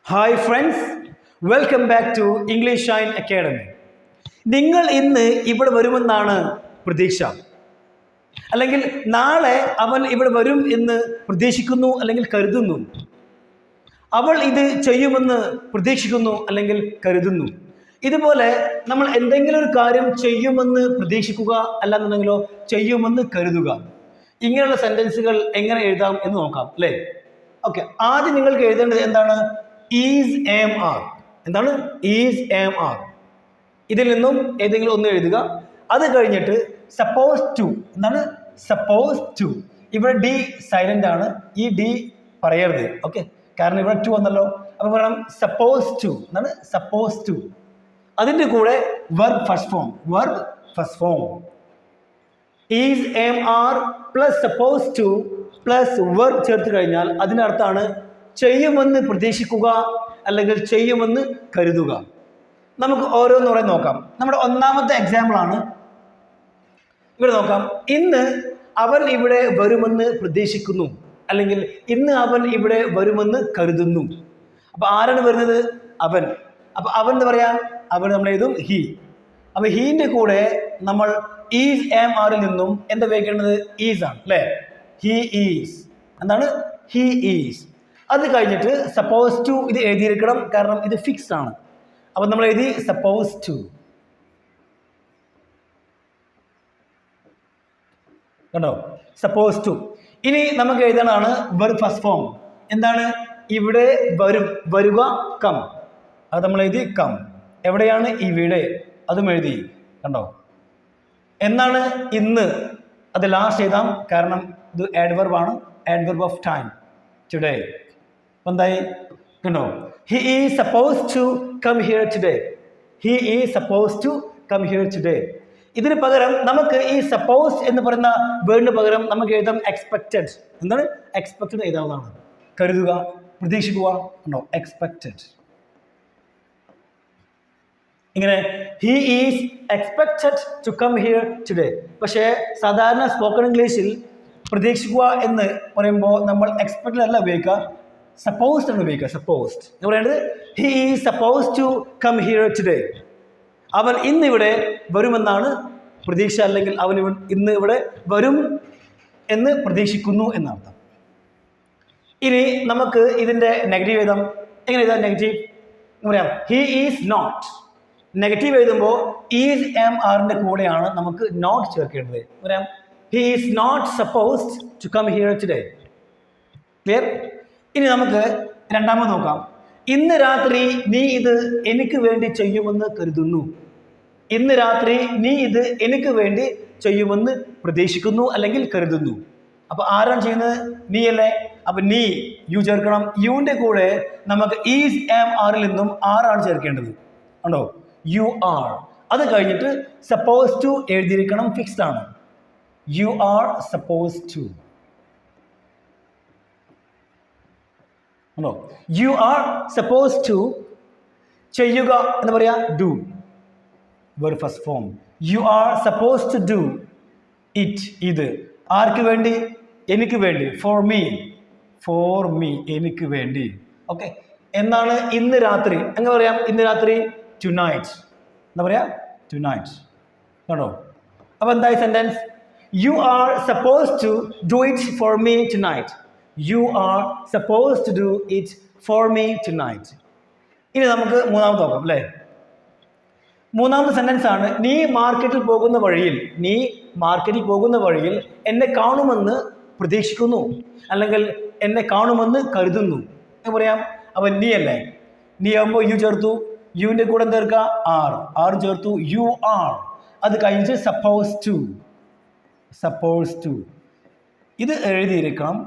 Hi friends, welcome back to English shine academy. നിങ്ങൾ ഇന്ന് ഇവിടെ വരുമെന്നാണ് പ്രതീക്ഷ, അല്ലെങ്കിൽ നാളെ അവൻ ഇവിടെ വരും എന്ന് പ്രതീക്ഷിക്കുന്നു അല്ലെങ്കിൽ കരുതുന്നു. അവൾ ഇത് ചെയ്യുമെന്ന് പ്രതീക്ഷിക്കുന്നു അല്ലെങ്കിൽ കരുതുന്നു. ഇതുപോലെ നമ്മൾ എന്തെങ്കിലും ഒരു കാര്യം ചെയ്യുമെന്ന് പ്രതീക്ഷിക്കുക, അല്ലാന്നുണ്ടെങ്കിലോ ചെയ്യുമെന്ന് കരുതുക. ഇങ്ങനെയുള്ള സെന്റൻസുകൾ എങ്ങനെ എഴുതാം എന്ന് നോക്കാം അല്ലേ? ഓക്കെ, ആദ്യം നിങ്ങൾക്ക് എഴുതേണ്ടത് എന്താണ്? Is am are. എന്താണ് ഈസ് എം ആർ? ഇതിൽ നിന്നും ഏതെങ്കിലും ഒന്ന് എഴുതുക. അത് കഴിഞ്ഞിട്ട് സപ്പോസ് ടു. എന്താണ് സപ്പോസ് ടു? ഇവിടെ ഡി സൈലന്റ് ആണ്, ഈ ഡി പറയരുത്. ഓക്കെ, കാരണം ഇവിടെ ടു വന്നല്ലോ. അപ്പൊ പറയണം സപ്പോസ് ടു. എന്താണ് സപ്പോസ് ടു? അതിൻ്റെ കൂടെ verb first form. Verb first form is am are plus suppose to plus verb ചേർത്ത് കഴിഞ്ഞാൽ അതിനർത്ഥമാണ് ചെയ്യുമെന്ന് പ്രതീക്ഷിക്കുക അല്ലെങ്കിൽ ചെയ്യുമെന്ന് കരുതുക. നമുക്ക് ഓരോന്നുകൂടെ നോക്കാം. നമ്മുടെ ഒന്നാമത്തെ എക്സാമ്പിൾ ആണ് ഇവിടെ നോക്കാം. ഇന്ന് അവൻ ഇവിടെ വരുമെന്ന് പ്രതീക്ഷിക്കുന്നു, അല്ലെങ്കിൽ ഇന്ന് അവൻ ഇവിടെ വരുമെന്ന് കരുതുന്നു. അപ്പൊ ആരാണ് വരുന്നത്? അവൻ. അപ്പൊ അവൻ എന്ന് പറയാം, അവൻ നമ്മൾ എഴുതും ഹി. അപ്പൊ ഹീന്റെ കൂടെ നമ്മൾ ഈസ് എം ആറിൽ നിന്നും എന്താ ഉപയോഗിക്കേണ്ടത്? ഈസ് ആണ് അല്ലെ? He is. എന്താണ്? He is. അത് കഴിഞ്ഞിട്ട് സപ്പോസ് ടു ഇത് എഴുതിയിരിക്കണം, കാരണം ഇത് ഫിക്സ് ആണ്. അപ്പൊ നമ്മൾ എഴുതി സപ്പോസ് ടു. കണ്ടോ? Suppose to. ഇനി നമുക്ക് എഴുതാനാണ് വെർബ് ഫസ്റ്റ് ഫോം. എന്താണ്? ഇവിടെ വരും, വരുക, കം. അത് നമ്മൾ എഴുതി കം. എവിടെയാണ്? ഇവിടെ. അതും എഴുതി. കണ്ടോ? എന്നാണ്? ഇന്ന്. അത് ലാസ്റ്റ് എഴുതാം, കാരണം ഇത് ആഡ്വർബ് ആണ്. Adverb of time, today. എന്തായി? കണ്ടോ? He is suppose to come here today. He is suppose to come here today. ഇതിന് പകരം നമുക്ക് ഈ സപ്പോസ് എന്ന് പറയുന്ന വേർഡിന് പകരം നമുക്ക് എഴുതാം എക്സ്പെക്റ്റഡ്. എന്താണ്? എക്സ്പെക്റ്റഡ് എഴുതാവുന്നതാണ്. കരുതുക, പ്രതീക്ഷിക്കുക. കണ്ടോ? എക്സ്പെക്റ്റഡ്. ഇങ്ങനെ he is expected to come here today. പക്ഷേ സാധാരണ സ്പോക്കൺ ഇംഗ്ലീഷിൽ പ്രതീക്ഷിക്കുക എന്ന് പറയുമ്പോൾ നമ്മൾ എക്സ്പെക്റ്റഡ് അല്ല ഉപയോഗിക്കുക, സപ്പോസ്ഡ് എന്ന് ഉപയോഗിക്കുക. സപ്പോസ്ഡ് എന്ന് പറയുന്നത് he is suppose to come here today. അവൻ ഇന്ന് ഇവിടെ വരുമെന്നാണ് പ്രതീക്ഷ, അല്ലെങ്കിൽ അവൻ ഇന്ന് ഇവിടെ വരും എന്ന് പ്രതീക്ഷിക്കുന്നു എന്നർത്ഥം. ഇനി നമുക്ക് ഇതിൻ്റെ നെഗറ്റീവ് എഴുതാം. എങ്ങനെ എഴുതാം നെഗറ്റീവ്? എന്ന് പറയാം ഹി ഈസ് നോട്ട്. നെഗറ്റീവ് എഴുതുമ്പോൾ ഈസ് എം ആറിൻ്റെ കൂടെയാണ് നമുക്ക് നോട്ട് ചേർക്കേണ്ടത്. പറയാം he is not supposed to come here today. Clear? ഇനി നമുക്ക് രണ്ടാമത് നോക്കാം. ഇന്ന് രാത്രി നീ ഇത് എനിക്ക് വേണ്ടി ചെയ്യുമെന്ന് കരുതുന്നു. ഇന്ന് രാത്രി നീ ഇത് എനിക്ക് വേണ്ടി ചെയ്യുമെന്ന് പ്രതീക്ഷിക്കുന്നു അല്ലെങ്കിൽ കരുതുന്നു. അപ്പൊ ആരാണ് ചെയ്യുന്നത്? നീ അല്ലേ? അപ്പൊ നീ യു ചേർക്കണം. യുവിന്റെ കൂടെ നമുക്ക് ഈസ് എം ആറിൽ നിന്നും ആറാണ് ചേർക്കേണ്ടത്. ഉണ്ടോ? You R. അത് കഴിഞ്ഞിട്ട് സപ്പോസ് ടു എഴുതിയിരിക്കണം, ഫിക്സ്ഡ് ആണ്. You are suppose to. ഉണ്ടോ? യു ആർ സപ്പോസ് ടു ചെയ്യുക എന്ന് പറയാ do. Verb first form. You are suppose to do it. ഇത് ആർക്ക് വേണ്ടി? എനിക്ക് വേണ്ടി. For me. ഫോർ മീ, എനിക്ക് വേണ്ടി. ഓക്കെ. എന്നാണ്? ഇന്ന് രാത്രി. എങ്ങനെ പറയാം? ഇന്ന് രാത്രി ടു നൈറ്റ്. എന്താ പറയാ? Tonight. കണ്ടോ? അപ്പൊ എന്തായി sentence? You are suppose to do it for me tonight. You are suppose to do it for me tonight. ഇനി നമുക്ക് മൂന്നാമത് നോക്കാം അല്ലേ? മൂന്നാമത്തെ സെന്റൻസ് ആണ് നീ മാർക്കറ്റിൽ പോകുന്ന വഴിയിൽ. നീ മാർക്കറ്റിൽ പോകുന്ന വഴിയിൽ എന്നെ കാണുമെന്ന് പ്രതീക്ഷിക്കുന്നു, അല്ലെങ്കിൽ എന്നെ കാണുമെന്ന് കരുതുന്നു എന്ന് പറയാം. അപ്പൊ നീ അല്ലേ? നീ ആകുമ്പോൾ യു ചേർത്തു. യുവിന്റെ കൂടെ ചേർക്കുക ആർ. ആർ ചേർത്തു. U R. അത് കഴിഞ്ഞിട്ട് സപ്പോസ് ടു. സപ്പോസ് ടു ഇത് എഴുതിയിരിക്കണം.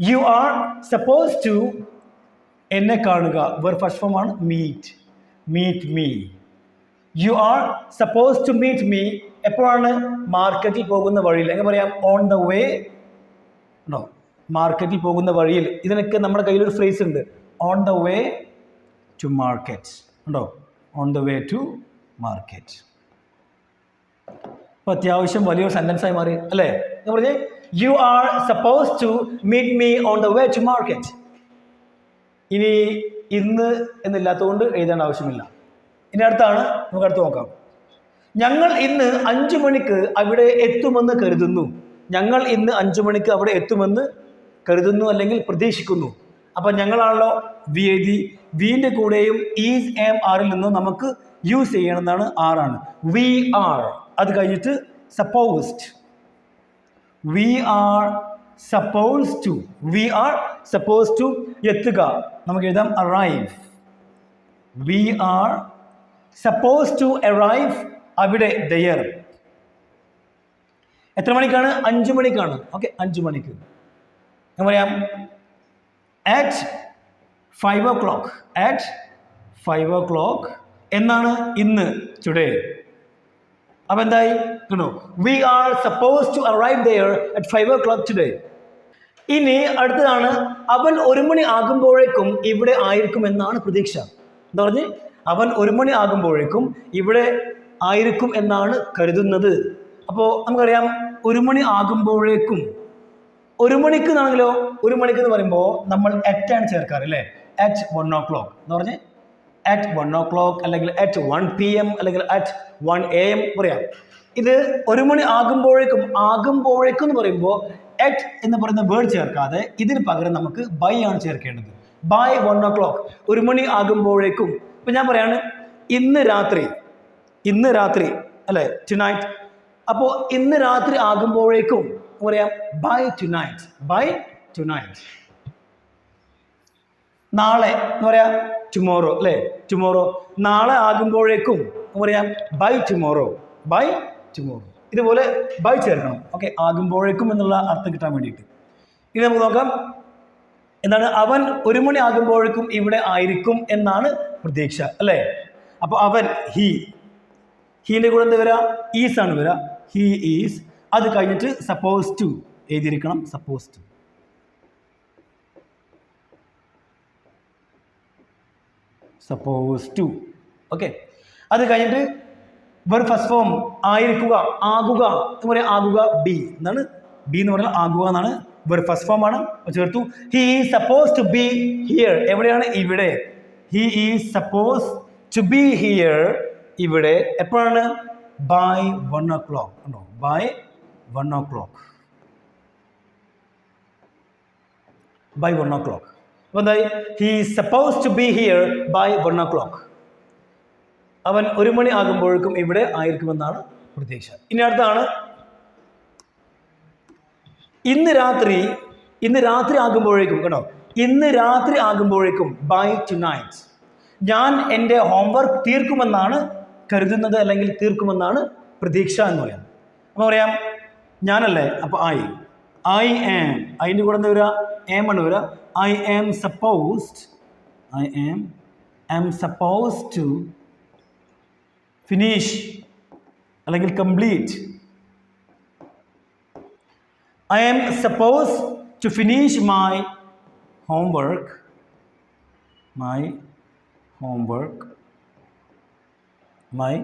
യു ആർ സപ്പോസ് ടു എന്നെ കാണുക. വെർബ് ഫസ്റ്റ് ഫോം ആണ് meet. Meet me. You are suppose to meet me. എപ്പോഴാണ്? മാർക്കറ്റിൽ പോകുന്ന വഴിയിൽ. എങ്ങനെ പറയാം? On the way. ഉണ്ടോ? മാർക്കറ്റിൽ പോകുന്ന വഴിയിൽ. ഇതിനൊക്കെ നമ്മുടെ കയ്യിലൊരു ഫ്രേസ് ഉണ്ട്, on the way to market. ഉണ്ടോ? On the way to market. അപ്പൊ അത്യാവശ്യം വലിയൊരു സെന്റൻസ് ആയി മാറി അല്ലേ? എന്ന് പറഞ്ഞേ you are suppose to meet me on the way to market. ഇനി ഇന്ന് എന്നില്ലാത്തതുകൊണ്ട് എഴുതേണ്ട ആവശ്യമില്ല. ഇനി അടുത്താണ്, നമുക്ക് അടുത്ത് നോക്കാം. ഞങ്ങൾ ഇന്ന് 5 മണിക്ക് അവിടെ എത്തുമെന്ന് കരുതുന്നു. ഞങ്ങൾ ഇന്ന് 5 മണിക്ക് അവിടെ എത്തുമെന്ന് കരുതുന്നു അല്ലെങ്കിൽ പ്രതീക്ഷിക്കുന്നു. അപ്പം ഞങ്ങളാണല്ലോ വി എഴുതി. വിൻ്റെ കൂടെയും ഈസ് ആം ആറിൽ നിന്നും നമുക്ക് യൂസ് ചെയ്യണമെന്നാണ്. ആറാണ് വി ആർ. അത് കഴിഞ്ഞിട്ട് supposed. We are suppose to. We are suppose to എത്തുക. നമുക്ക് എഴുതാം arrive. We are suppose to arrive അവിടെ ദയർ. എത്ര മണിക്കാണ്? 5 മണിക്കാണ്. ഓക്കെ, 5 മണിക്ക്. ഞാൻ പറയാം അറ്റ് 5 o'clock. അറ്റ് 5 o'clock എന്നാണ് ഇന്ന്, ടുഡേ. അപ്പം എന്തായി? We are suppose to arrive there at 5 o'clock today. ഇനി അടുത്തതാണ്, അവൻ 1 മണി ആകുമ്പോഴേക്കും ഇവിടെ ആയിരിക്കും എന്നാണ് പ്രതീക്ഷ. എന്താ പറഞ്ഞ്? അവൻ 1 മണി ആകുമ്പോഴേക്കും ഇവിടെ ആയിരിക്കും എന്നാണ് കരുതുന്നത്. അപ്പോൾ നമുക്കറിയാം 1 മണി ആകുമ്പോഴേക്കും, 1 മണിക്ക് എന്നാണെങ്കിലോ, 1 മണിക്ക് എന്ന് പറയുമ്പോൾ നമ്മൾ അറ്റാണ് ചേർക്കാറ് അല്ലേ? അറ്റ് 1 o'clock എന്ന് പറഞ്ഞ് അറ്റ് 1 o'clock അല്ലെങ്കിൽ അറ്റ് 1 PM അല്ലെങ്കിൽ അറ്റ് 1 AM പറയാം. ഇത് 1 മണി ആകുമ്പോഴേക്കും, ആകുമ്പോഴേക്കും എന്ന് പറയുമ്പോൾ അറ്റ് എന്ന് പറയുന്ന വേർഡ് ചേർക്കാതെ ഇതിന് പകരം നമുക്ക് ബൈ ആണ് ചേർക്കേണ്ടത്. ബൈ 1 o'clock, 1 മണി ആകുമ്പോഴേക്കും. ഇപ്പം ഞാൻ പറയാണ് ഇന്ന് രാത്രി, ഇന്ന് രാത്രി അല്ലേ, ടുനൈറ്റ്. അപ്പോൾ ഇന്ന് രാത്രി ആകുമ്പോഴേക്കും പറയാം ബൈ ടുനൈറ്റ്. By tonight. നാളെ എന്ന് പറയാം ടുമോറോ അല്ലേ, ടുമോറോ. നാളെ ആകുമ്പോഴേക്കും പറയാം ബൈ ടുമോറോ. By tomorrow. ഇതുപോലെ ബൈ ചേർക്കണം. ഓക്കെ, ആകുമ്പോഴേക്കും എന്നുള്ള അർത്ഥം കിട്ടാൻ വേണ്ടിയിട്ട്. ഇനി നമുക്ക് നോക്കാം എന്താണ്. അവൻ 1 മണി ആകുമ്പോഴേക്കും ഇവിടെ ആയിരിക്കും എന്നാണ് പ്രതീക്ഷ അല്ലേ. അപ്പോൾ അവൻ, ഹി. ഹീൻ്റെ കൂടെ എന്താ വരിക? ഈസ് ആണ് വരിക. He is. അത് കഴിഞ്ഞിട്ട് സപ്പോസ് ടു എഴുതിയിരിക്കണം. Suppose to. Suppose to. Okay, അത് കഴിഞ്ഞിട്ട് വെർബ് ഫസ്റ്റ് ഫോം ആയിരിക്കുക, ആകുക എന്ന് പറയാം. ആകുക ബി എന്നാണ്. ബി എന്ന് പറഞ്ഞാൽ ആകുക എന്നാണ്. വെർബ് ഫസ്റ്റ് ഫോം ആണ്. ചേർത്തു. He is suppose to be here. എവിടെയാണ്? ഇവിടെ. He is suppose to be here ഇവിടെ. എപ്പോഴാണ്? By 1 o'clock. ഉണ്ടോ? By 1 o'clock. By 1 o'clock. അപ്പോൾ എന്തായി? He is suppose to be here by 1 o'clock. അവൻ 1 മണി ആകുമ്പോഴേക്കും ഇവിടെ ആയിരിക്കുമെന്നാണ് പ്രതീക്ഷ. ഇനി അടുത്താണ് ഇന്ന് രാത്രി. ഇന്ന് രാത്രി ആകുമ്പോഴേക്കും, കേട്ടോ, ഇന്ന് രാത്രി ആകുമ്പോഴേക്കും ബൈ ടുനൈറ്റ്. ഞാൻ എൻ്റെ ഹോംവർക്ക് തീർക്കുമെന്നാണ് കരുതുന്നത് അല്ലെങ്കിൽ തീർക്കുമെന്നാണ് പ്രതീക്ഷ എന്ന് പറയാം. അപ്പോൾ പറയാം ഞാനല്ലേ, അപ്പോൾ ഐ ആം. അതിൻ്റെ കൂടെ എന്താ വരിക? ആം ആണ് വരിക. I am supposed. I am supposed to finish അല്ലെങ്കിൽ complete. I am supposed to finish my homework. My homework. My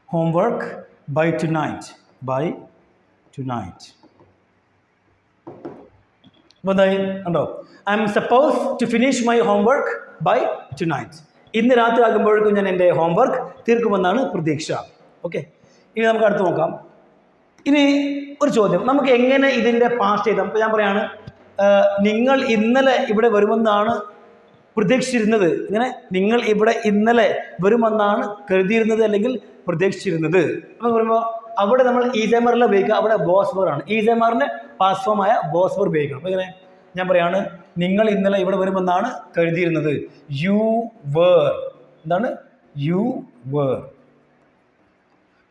homework by tonight. By tonight. എന്തായി? ഉണ്ടോ? I am supposed to finish my homework by tonight. ഇന്ന് രാത്രി ആകുമ്പോഴേക്കും ഞാൻ എൻ്റെ homework തീർക്കുമെന്നാണ് പ്രതീക്ഷ. Okay, ഇനി നമുക്ക് അടുത്ത് നോക്കാം. ഇനി ഒരു ചോദ്യം, നമുക്ക് എങ്ങനെ ഇതിൻ്റെ പാസ്റ്റ് എഴുതാം? ഇപ്പോൾ ഞാൻ പറയാണ് നിങ്ങൾ ഇന്നലെ ഇവിടെ വരുമെന്നാണ് പ്രതീക്ഷിച്ചിരുന്നത്. ഇങ്ങനെ നിങ്ങൾ ഇവിടെ ഇന്നലെ വരുമെന്നാണ് കരുതിയിരുന്നത് അല്ലെങ്കിൽ പ്രതീക്ഷിച്ചിരുന്നത് എന്ന് പറയുമ്പോൾ അവിടെ നമ്മൾ ഈസേമറിൽ ഉപയോഗിക്കുക. അവിടെ ബോസ് ആണ്. ഈസേമറിൻ്റെ പാസ്റ്റ് ഫോമായ ബോസ് ഉപയോഗിക്കണം. അപ്പോൾ ഇങ്ങനെ ഞാൻ പറയാണ് നിങ്ങൾ ഇന്നലെ ഇവിടെ വരുമെന്നാണ് കരുതിയിരുന്നത്. You were. എന്താണ്? You were.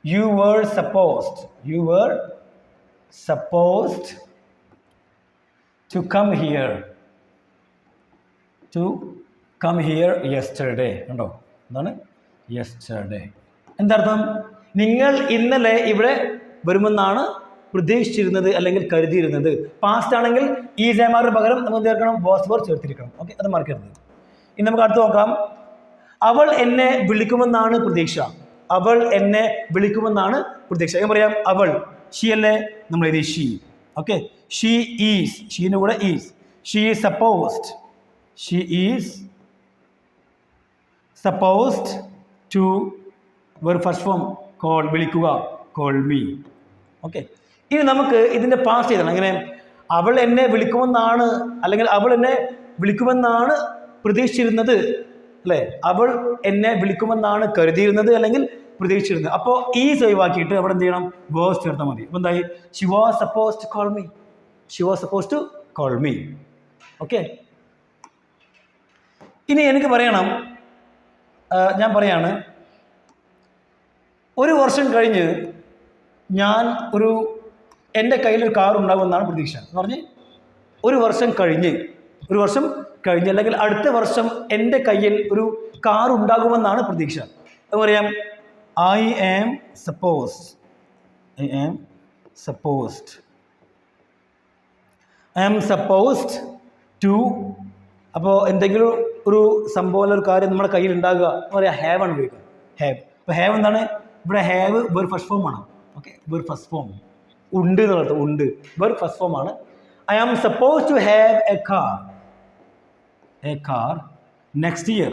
You were supposed. You were supposed to come here. To come here yesterday. ഉണ്ടോ? എന്താണ്? Yesterday. എന്താർത്ഥം? നിങ്ങൾ ഇന്നലെ ഇവിടെ വരുമെന്നാണ് പ്രതീക്ഷിച്ചിരുന്നത് അല്ലെങ്കിൽ കരുതിയിരുന്നത്. പാസ്റ്റ് ആണെങ്കിൽ ഈ സേമാറിന് പകരം നമുക്ക് ചേർക്കണം വാസ് വർ ചേർത്തിരിക്കണം. ഓക്കെ, അത് മറക്കരുത്. ഇനി നമുക്ക് അടുത്ത് നോക്കാം. അവൾ എന്നെ വിളിക്കുമെന്നാണ് പ്രതീക്ഷ. അവൾ എന്നെ വിളിക്കുമെന്നാണ് പ്രതീക്ഷ. ഞാൻ പറയാം അവൾ. ഷീ അല്ലേ? നമ്മൾ എഴുതി ഷീ. Okay, she is. ഷീൻ്റെ കൂടെ is. She is supposed to were first form call, വിളിക്കുക, കോൾ മീ. ഓക്കെ, ഇനി നമുക്ക് ഇതിൻ്റെ പാസ്റ്റ് ചെയ്യണം. അങ്ങനെ അവൾ എന്നെ വിളിക്കുമെന്നാണ്, അല്ലെങ്കിൽ അവൾ എന്നെ വിളിക്കുമെന്നാണ് പ്രതീക്ഷിച്ചിരുന്നത്, അല്ലേ? അവൾ എന്നെ വിളിക്കുമെന്നാണ് കരുതിയിരുന്നത് അല്ലെങ്കിൽ പ്രതീക്ഷിച്ചിരുന്നത്. അപ്പോൾ ഈസ് ഒഴിവാക്കിയിട്ട് അവിടെ എന്ത് ചെയ്യണം? വാസ് ചേർത്താൽ മതി. അപ്പോൾ എന്തായി? She was supposed to call me. She was supposed to call me. Okay, ഇനി എനിക്ക് പറയണം, ഞാൻ പറയാണ്, ഒരു വർഷം കഴിഞ്ഞ് എൻ്റെ കയ്യിലൊരു കാർ ഉണ്ടാകുമെന്നാണ് പ്രതീക്ഷ എന്ന് പറഞ്ഞ് ഒരു വർഷം കഴിഞ്ഞ് അല്ലെങ്കിൽ അടുത്ത വർഷം എൻ്റെ കയ്യിൽ ഒരു കാർ ഉണ്ടാകുമെന്നാണ് പ്രതീക്ഷ. അത് പറയാം, ഐ ആം സപ്പോസ്ഡ് ടു. അപ്പോൾ എന്തെങ്കിലും ഒരു സംഭവം, ഒരു കാര്യം നമ്മുടെ കയ്യിൽ ഉണ്ടാകുക എന്ന് പറയാം, ഹാവ് ആണ് ഉപയോഗിക്കുക. ഹാവ്. അപ്പോൾ ഹാവ് എന്താണ്? ഇവിടെ ഹാവ് വെർ ഫസ്റ്റ് ഫോം ആണ്. ഓക്കെ, വെർ ഫസ്റ്റ് ഫോം, ഉണ്ട് എന്നുള്ളത്, ഉണ്ട്, വെർ ഫസ്റ്റ് ഫോം ആണ്. I am suppose to have a car next year.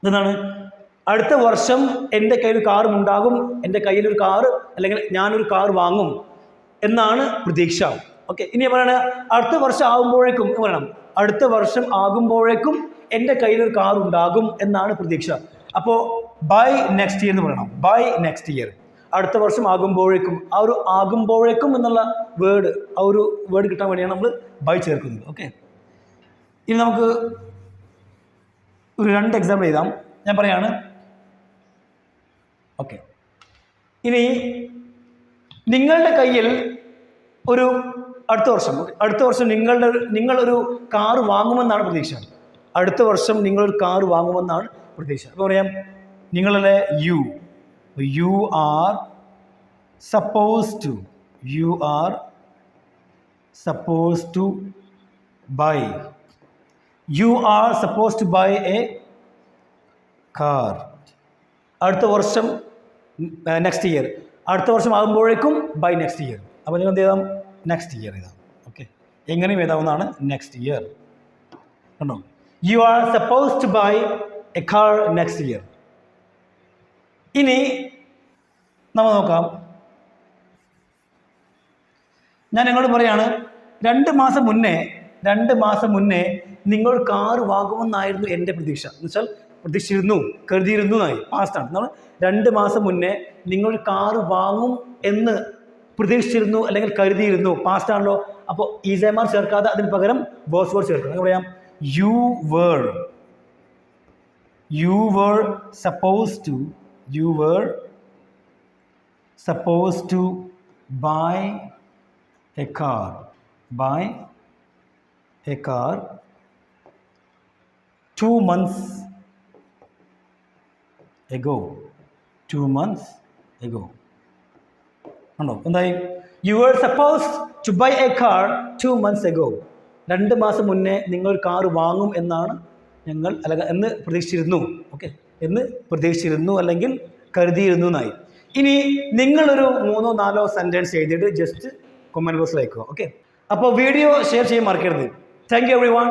എന്താണ്? അടുത്ത വർഷം എൻ്റെ കയ്യിൽ കാറും ഉണ്ടാകും, എൻ്റെ കയ്യിലൊരു കാറ് അല്ലെങ്കിൽ ഞാനൊരു കാർ വാങ്ങും എന്നാണ് പ്രതീക്ഷ. ഓക്കെ, ഇനി പറയണ അടുത്ത വർഷം ആകുമ്പോഴേക്കും പറയണം, അടുത്ത വർഷം ആകുമ്പോഴേക്കും എൻ്റെ കയ്യിലൊരു കാർ ഉണ്ടാകും എന്നാണ് പ്രതീക്ഷ. അപ്പോൾ ബൈ നെക്സ്റ്റ് ഇയർ എന്ന് പറയണം. ബൈ നെക്സ്റ്റ് ഇയർ, അടുത്ത വർഷം ആകുമ്പോഴേക്കും. ആ ഒരു ആകുമ്പോഴേക്കും എന്നുള്ള വേർഡ്, ആ ഒരു വേർഡ് കിട്ടാൻ വേണ്ടിയാണ് നമ്മൾ ബൈ ചേർക്കുന്നത്. ഓക്കെ, ഇനി നമുക്ക് ഒരു 2 എക്സാമ്പിൾ എഴുതാം. ഞാൻ പറയാണ്, ഓക്കെ, ഇനി നിങ്ങളുടെ കയ്യിൽ ഒരു അടുത്ത വർഷം നിങ്ങളൊരു കാർ വാങ്ങുമെന്നാണ് പ്രതീക്ഷ. അടുത്ത വർഷം നിങ്ങളൊരു കാർ വാങ്ങുമെന്നാണ് പ്രതീക്ഷ. അപ്പോൾ പറയാം, നിങ്ങളുടെ you are suppose to buy a car. അടുത്ത വർഷം നെക്സ്റ്റ് ഇയർ, അടുത്ത വർഷം ആകുമ്പോഴേക്കും ബൈ നെക്സ്റ്റ് ഇയർ. അപ്പോൾ നിങ്ങൾ എന്ത് ചെയ്താം? നെക്സ്റ്റ് ഇയർ എഴുതാം. ഓക്കെ, എങ്ങനെയും എഴുതാവുന്നതാണ് നെക്സ്റ്റ് ഇയർ. കണ്ടോ? You are suppose to buy a car next year. ഇനി നമ്മൾ നോക്കാം, ഞാൻ നിങ്ങളോട് പറയാണ്, 2 മാസം മുന്നേ നിങ്ങൾ കാർ വാങ്ങുമെന്നായിരുന്നു എൻ്റെ പ്രതീക്ഷ. എന്ന് വെച്ചാൽ പ്രതീക്ഷിച്ചിരുന്നു, കരുതിയിരുന്നു എന്നായി, പാസ്റ്റാണ്. നമ്മൾ 2 മാസം മുന്നേ നിങ്ങൾ കാർ വാങ്ങും എന്ന് പ്രതീക്ഷിച്ചിരുന്നു അല്ലെങ്കിൽ കരുതിയിരുന്നു, പാസ്റ്റാണല്ലോ. അപ്പോൾ ഈസേമാർ ചേർക്കാതെ അതിന് പകരം വാസ് വേർഡ് ചേർക്കണം. എന്ന് പറയാം, U were supposed to buy a car 2 months ago. ഉണ്ടോ? എന്തായി? You were supposed to buy a car 2 months ago. 2 മാസം മുന്നേ നിങ്ങൾ കാർ വാങ്ങും എന്നാണ് എന്ന് പ്രതീക്ഷിച്ചിരുന്നു. ഓക്കെ, എന്ന് പ്രതീക്ഷിച്ചിരുന്നു അല്ലെങ്കിൽ കരുതിയിരുന്നു എന്നായി. ഇനി നിങ്ങളൊരു 3-4 സെൻറ്റൻസ് എഴുതിയിട്ട് ജസ്റ്റ് കമൻറ്റ് ബോക്സിൽ അയക്കുക. ഓക്കെ, അപ്പോൾ വീഡിയോ ഷെയർ ചെയ്യാൻ മറക്കരുത്. Thank you everyone.